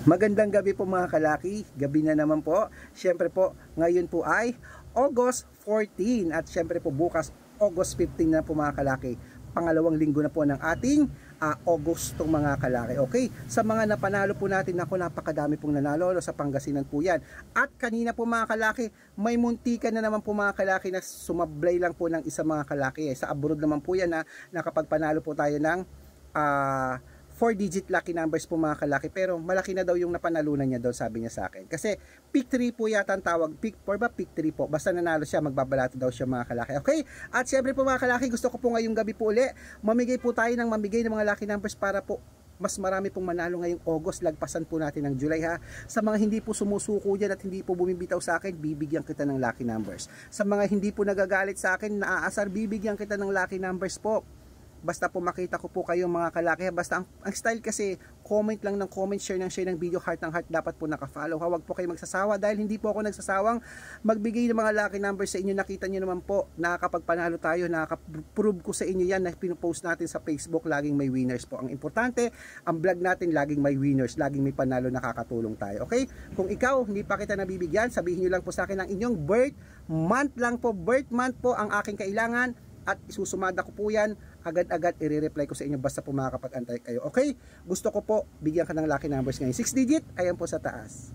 Magandang gabi po mga kalaki, gabi na naman po. Siyempre po, ngayon po ay August 14 at siyempre po bukas August 15 na po mga kalaki. Pangalawang linggo na po ng ating Agosto mga kalaki. Okay, sa mga napanalo po natin, ako napakadami pong nanalo sa Pangasinan po yan. At kanina po mga kalaki, may muntikan na naman po mga kalaki na sumablay lang po ng isa mga kalaki. Sa abroad naman po yan na nakapagpanalo po tayo ng 4-digit lucky numbers po mga kalaki, pero malaki na daw yung napanalunan niya doon, sabi niya sa akin. Kasi pick 3 po yata ang tawag, pick 4 ba? Pick 3 po. Basta nanalo siya, magbabalato daw siya mga kalaki. Okay? At syempre po mga kalaki, gusto ko po ngayong gabi po uli, mamigay po tayo ng mga lucky numbers para po mas marami pong manalo ngayong August. Lagpasan po natin ng July ha. Sa mga hindi po sumusuko dyan at hindi po bumibitaw sa akin, bibigyan kita ng lucky numbers. Sa mga hindi po nagagalit sa akin, naaasar, bibigyan kita ng lucky numbers po. Basta po makita ko po kayo mga kalaki. Basta ang style kasi, comment lang ng comment, share ng video, heart ng heart, dapat po nakafollow. Huwag po kayo magsasawa dahil hindi po ako nagsasawang magbigay ng mga lucky numbers sa inyo. Nakita nyo naman po, nakakapagpanalo tayo, nakakaprove ko sa inyo yan na pinupost natin sa Facebook, laging may winners po. Ang importante, ang vlog natin laging may winners, laging may panalo, nakakatulong tayo. Okay? Kung ikaw hindi pa kita nabibigyan, sabihin nyo lang po sa akin ang inyong birth month lang po. Birth month po ang aking kailangan at isusumada ko po yan. Agad-agad i-reply ko sa inyo basta po makakapag-antay kayo. Okay? Gusto ko po bigyan ka ng lucky numbers ngayon. 6 digit, ayan po sa taas.